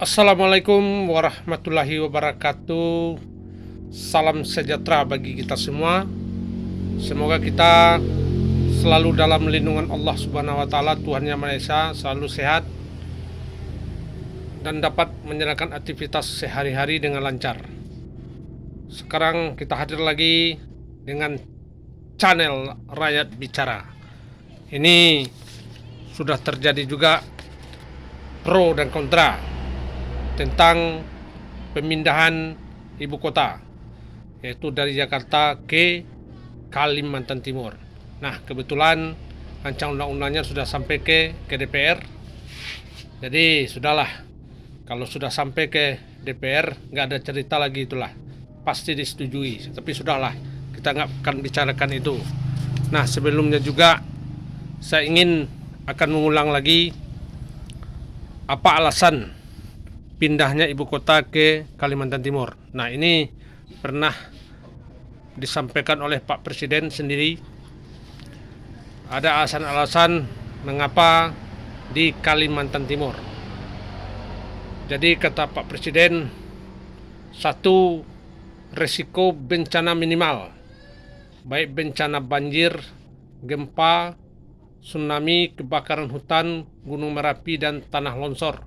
Assalamualaikum warahmatullahi wabarakatuh. Salam sejahtera bagi kita semua. Semoga kita selalu dalam lindungan Allah Subhanahu wa taala, Tuhan Yang Maha Esa, selalu sehat dan dapat menjalankan aktivitas sehari-hari dengan lancar. Sekarang kita hadir lagi dengan channel Rakyat Bicara. Ini sudah terjadi juga pro dan kontra tentang pemindahan ibu kota, yaitu dari Jakarta ke Kalimantan Timur. Nah, kebetulan rancang undang-undangnya sudah sampai ke DPR. Jadi sudahlah, kalau sudah sampai ke DPR nggak ada cerita lagi, itulah pasti disetujui. Tapi sudahlah, kita nggak akan bicarakan itu. Nah, sebelumnya juga saya ingin akan mengulang lagi apa alasan pindahnya ibu kota ke Kalimantan Timur. Nah, ini pernah disampaikan oleh Pak Presiden sendiri. Ada alasan-alasan mengapa di Kalimantan Timur. Jadi kata Pak Presiden, satu, risiko bencana minimal, baik bencana banjir, gempa, tsunami, kebakaran hutan, gunung Merapi, dan tanah longsor.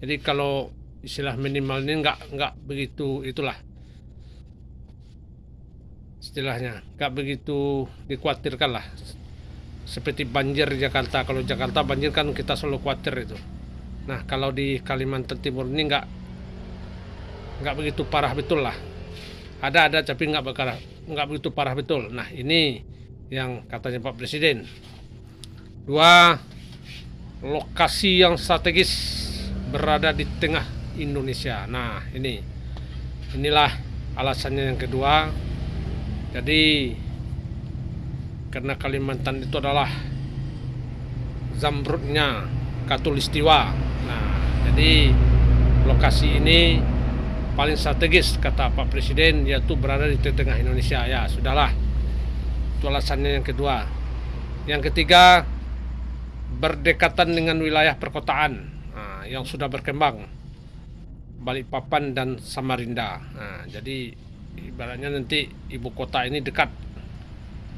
Jadi kalau istilah minimal ini nggak begitu, itulah istilahnya, nggak begitu dikhawatirkan lah. Seperti banjir di Jakarta, kalau Jakarta banjir kan kita selalu khawatir itu. Nah, kalau di Kalimantan Timur ini nggak begitu parah betul lah. Ada tapi nggak begitu parah betul. Nah, ini yang katanya Pak Presiden. Dua, lokasi yang strategis berada di tengah Indonesia. Nah, inilah alasannya yang kedua. Jadi karena Kalimantan itu adalah zamrudnya Katulistiwa. Nah, jadi lokasi ini paling strategis kata Pak Presiden, yaitu berada di tengah Indonesia. Ya, sudahlah. Itu alasannya yang kedua. Yang ketiga, berdekatan dengan wilayah perkotaan yang sudah berkembang, Balikpapan dan Samarinda. Nah, jadi ibaratnya nanti ibu kota ini dekat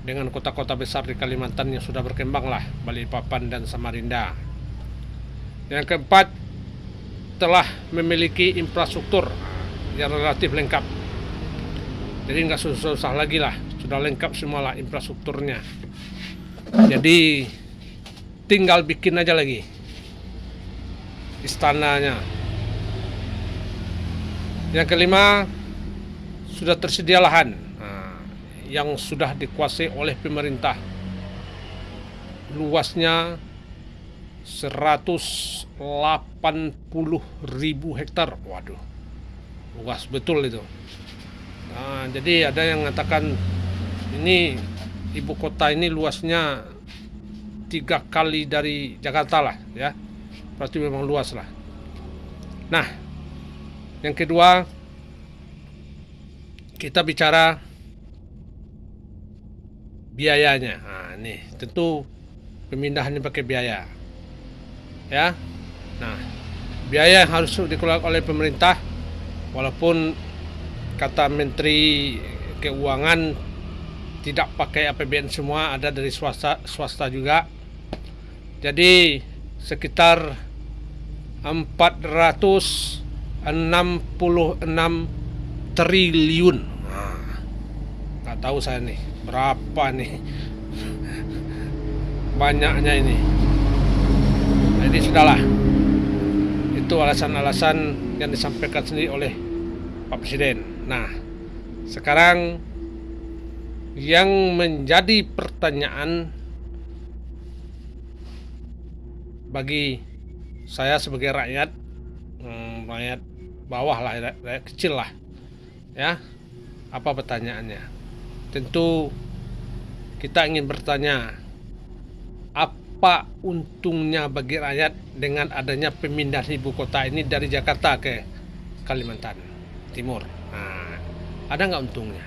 dengan kota-kota besar di Kalimantan yang sudah berkembang lah, Balikpapan dan Samarinda. Yang keempat, telah memiliki infrastruktur yang relatif lengkap. Jadi nggak susah-susah lagi lah, sudah lengkap semua lah infrastrukturnya. Jadi tinggal bikin aja lagi istananya. Yang kelima, sudah tersedia lahan yang sudah dikuasai oleh pemerintah. Luasnya 180.000 hektar. Waduh, luas betul itu. Nah, jadi ada yang mengatakan ini ibu kota ini luasnya 3 kali dari Jakarta lah, ya. Berarti memang luas lah. Nah, yang kedua, kita bicara biayanya. Nah, ini tentu pemindahan ini pakai biaya, ya. Nah, biaya yang harus dikeluarkan oleh pemerintah, walaupun kata Menteri Keuangan tidak pakai APBN semua, ada dari swasta juga. Jadi sekitar 466 triliun. Nggak tahu saya nih berapa nih banyaknya ini. Jadi sudahlah, itu alasan-alasan yang disampaikan sendiri oleh Pak Presiden. Nah, sekarang yang menjadi pertanyaan bagi saya sebagai rakyat bawah lah, rakyat kecil lah, ya. Apa pertanyaannya? Tentu kita ingin bertanya, apa untungnya bagi rakyat dengan adanya pemindahan ibu kota ini dari Jakarta ke Kalimantan Timur? Nah, ada nggak untungnya?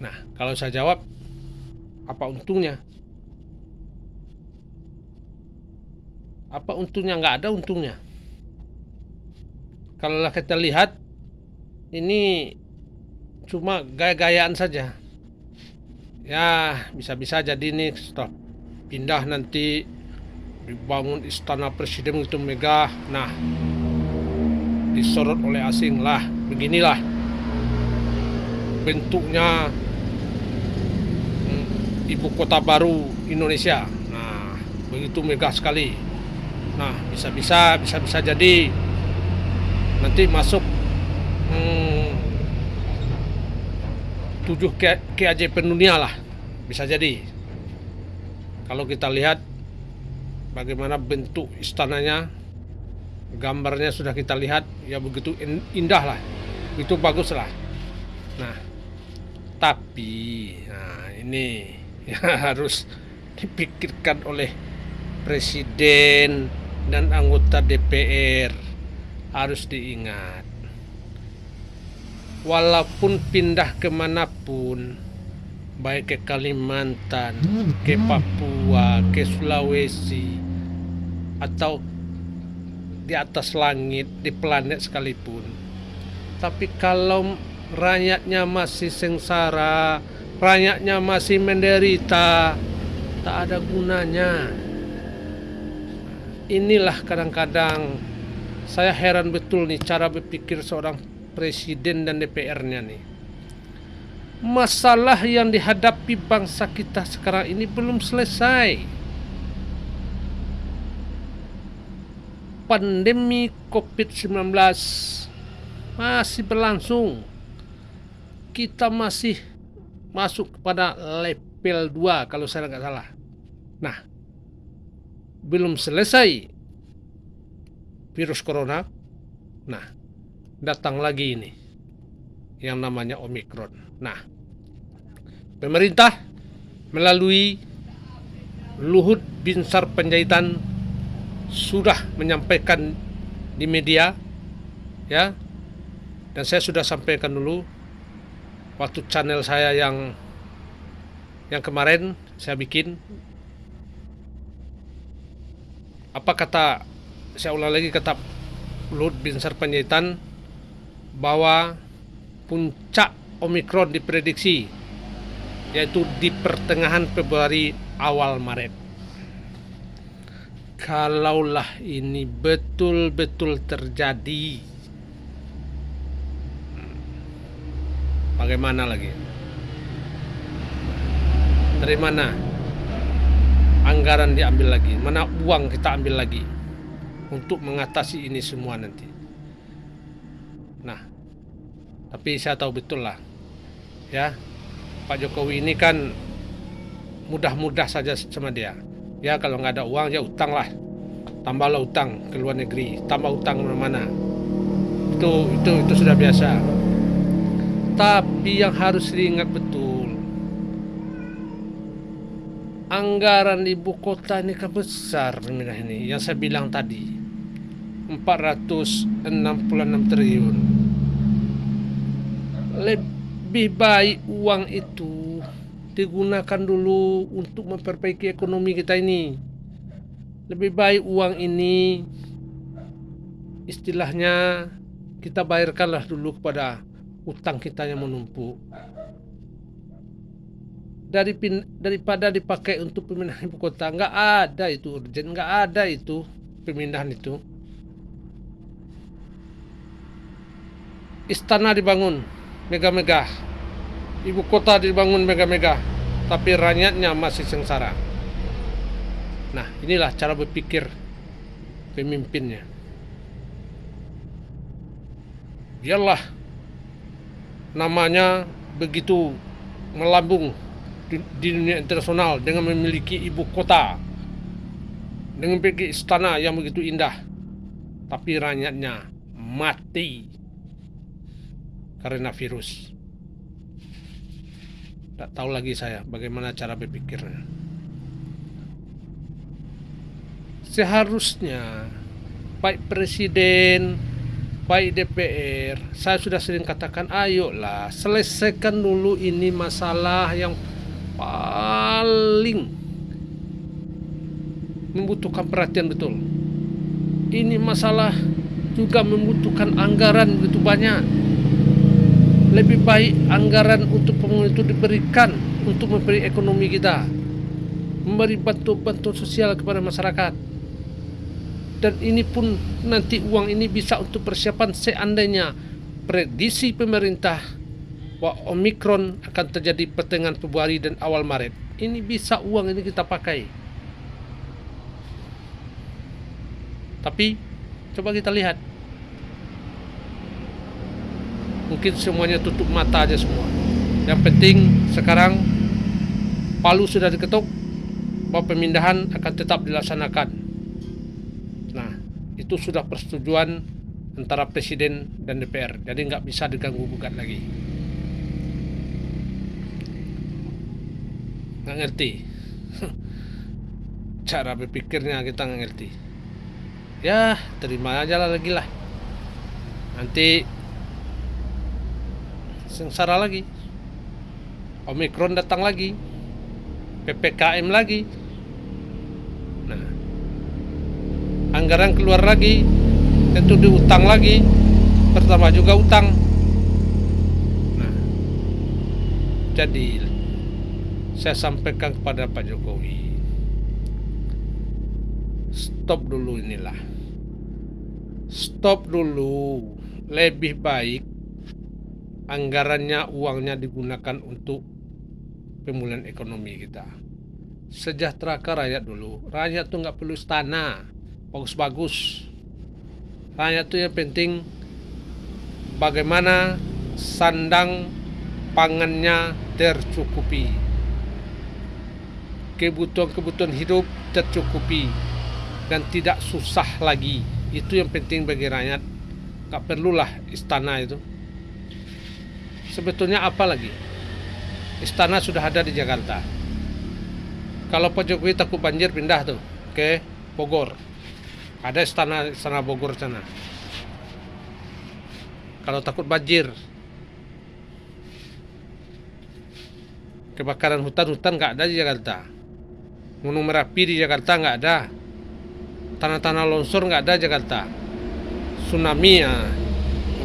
Nah, kalau saya jawab, apa untungnya? Apa untungnya? Nggak ada untungnya. Kalau kita lihat, ini cuma gaya-gayaan saja. Ya, bisa-bisa jadi nih setelah pindah nanti dibangun istana presiden itu megah. Nah, disorot oleh asing lah. Beginilah bentuknya ibu kota baru Indonesia. Nah, begitu megah sekali. Nah, bisa-bisa jadi nanti masuk 7 KJP dunia lah, bisa jadi. Kalau kita lihat bagaimana bentuk istananya, gambarnya sudah kita lihat, ya begitu indah lah, itu bagus lah. Nah, tapi ini ya harus dipikirkan oleh presiden dan anggota DPR, harus diingat. Walaupun pindah kemanapun, baik ke Kalimantan, ke Papua, ke Sulawesi, atau di atas langit, di planet sekalipun, tapi kalau rakyatnya masih sengsara, rakyatnya masih menderita, tak ada gunanya. Inilah kadang-kadang saya heran betul nih cara berpikir seorang presiden dan DPR-nya nih. Masalah yang dihadapi bangsa kita sekarang ini belum selesai. Pandemi COVID-19 masih berlangsung. Kita masih masuk pada level 2 kalau saya nggak salah. Nah, belum selesai virus corona. Nah, datang lagi ini yang namanya Omikron. Nah, pemerintah melalui Luhut Binsar Panjaitan sudah menyampaikan di media, ya, dan saya sudah sampaikan dulu waktu channel saya yang kemarin saya bikin. Apa kata, saya ulang lagi, kata Luhut Binsar Panjaitan bahwa puncak Omikron diprediksi yaitu di pertengahan Februari awal Maret. Kalaulah ini betul-betul terjadi, bagaimana lagi? Dari mana anggaran diambil lagi? Mana uang kita ambil lagi untuk mengatasi ini semua nanti? Nah, tapi saya tahu betul lah, ya, Pak Jokowi ini kan mudah-mudah saja sama dia. Ya, kalau nggak ada uang ya utang lah, tambahlah utang ke luar negeri, tambah utang mana-mana. Itu sudah biasa. Tapi yang harus diingat betul, anggaran ibu kota ini kan besar ini, yang saya bilang tadi 466 triliun. Lebih baik uang itu digunakan dulu untuk memperbaiki ekonomi kita ini. Lebih baik uang ini istilahnya kita bayarkanlah dulu kepada utang kita yang menumpuk, daripada dipakai untuk pemindahan ibu kota. Nggak ada itu urgent, nggak ada itu pemindahan itu. Istana dibangun megah-megah, ibu kota dibangun megah-megah, tapi rakyatnya masih sengsara. Nah, inilah cara berpikir pemimpinnya. Biarlah namanya begitu melambung di dunia internasional dengan memiliki ibu kota, dengan memiliki istana yang begitu indah, tapi rakyatnya mati karena virus. Tak tahu lagi saya bagaimana cara berpikirnya. Seharusnya baik presiden, baik DPR, saya sudah sering katakan, ayolah selesaikan dulu ini masalah yang paling membutuhkan perhatian betul. ini masalah juga membutuhkan anggaran begitu banyak. Lebih baik anggaran untuk pembangunan itu diberikan untuk memberi ekonomi kita, memberi bantuan sosial kepada masyarakat. Dan ini pun nanti uang ini bisa untuk persiapan seandainya prediksi pemerintah bahwa Omikron akan terjadi pertengahan Februari dan awal Maret. Ini bisa uang ini kita pakai. Tapi coba kita lihat, mungkin semuanya tutup mata aja semua. Yang penting sekarang palu sudah diketuk bahwa pemindahan akan tetap dilaksanakan. Nah, itu sudah persetujuan antara Presiden dan DPR, jadi nggak bisa diganggu gugat lagi. Nggak ngerti cara berpikirnya, kita nggak ngerti. Ya terima aja lah lagi lah, nanti sengsara lagi, Omikron datang lagi, PPKM lagi, nah anggaran keluar lagi, tentu diutang lagi, pertama juga utang. Nah, jadi saya sampaikan kepada Pak Jokowi, stop dulu inilah, stop dulu. Lebih baik anggarannya, uangnya digunakan untuk pemulihan ekonomi kita. Sejahterakan rakyat dulu. Rakyat tuh nggak perlu istana bagus-bagus. Rakyat tuh yang penting bagaimana sandang pangannya tercukupi, kebutuhan hidup tercukupi dan tidak susah lagi. Itu yang penting bagi rakyat. Gak perlulah istana itu. Sebetulnya apa lagi? Istana sudah ada di Jakarta. Kalau Pak Jokowi takut banjir, pindah tuh ke Bogor. Ada istana Bogor sana. Kalau takut banjir, kebakaran hutan nggak ada di Jakarta. Gunung Merapi di Jakarta nggak ada. Tanah-tanah longsor nggak ada Jakarta. Tsunami ya,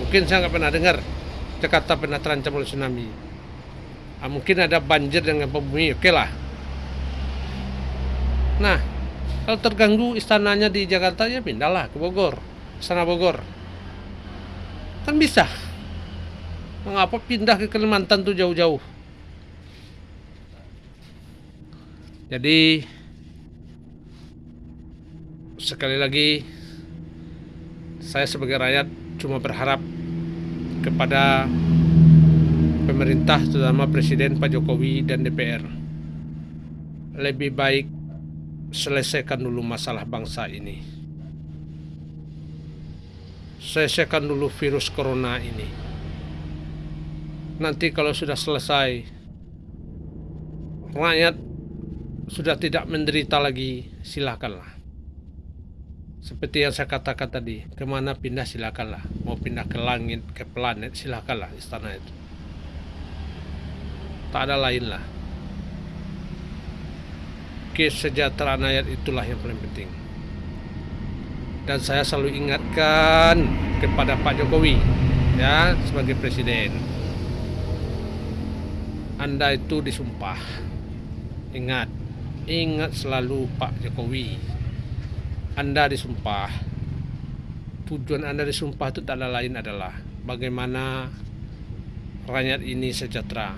mungkin saya nggak pernah dengar Jakarta pernah terancam oleh tsunami. Mungkin ada banjir dengan bumi, oke lah. Nah, kalau terganggu istananya di Jakarta, ya pindahlah ke Bogor, Istana Bogor. Kan bisa. Mengapa pindah ke Kalimantan tuh jauh-jauh? Jadi sekali lagi saya sebagai rakyat cuma berharap kepada pemerintah, terutama Presiden Pak Jokowi dan DPR, lebih baik selesaikan dulu masalah bangsa ini. Selesaikan dulu virus corona ini. Nanti kalau sudah selesai, rakyat sudah tidak menderita lagi, silakanlah. Seperti yang saya katakan tadi, kemana pindah silakanlah. Mau pindah ke langit, ke planet, silakanlah istana itu. Tak ada lain lah. Kesejahteraan rakyat itulah yang paling penting. Dan saya selalu ingatkan kepada Pak Jokowi, ya, sebagai presiden, Anda itu disumpah. Ingat selalu Pak Jokowi, Anda disumpah. Tujuan Anda disumpah itu tak ada lain adalah bagaimana rakyat ini sejahtera.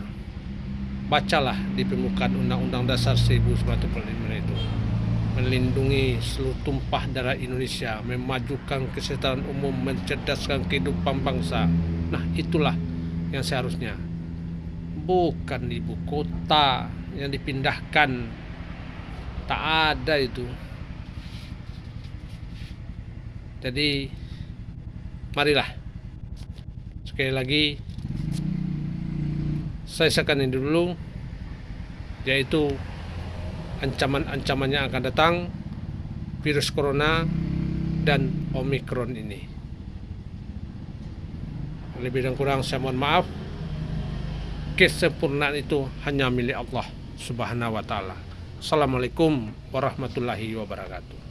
Bacalah di permukaan Undang-Undang Dasar 1945 itu, melindungi seluruh tumpah darah Indonesia, memajukan kesejahteraan umum, mencerdaskan kehidupan bangsa. Nah, itulah yang seharusnya, bukan ibu kota yang dipindahkan. Tak ada itu. Jadi marilah, sekali lagi saya sampaikan ini dulu, yaitu ancaman-ancaman yang akan datang, virus corona dan Omikron ini. Lebih dan kurang saya mohon maaf. Kesempurnaan itu hanya milik Allah Subhanahu wa Ta'ala. Assalamualaikum warahmatullahi wabarakatuh.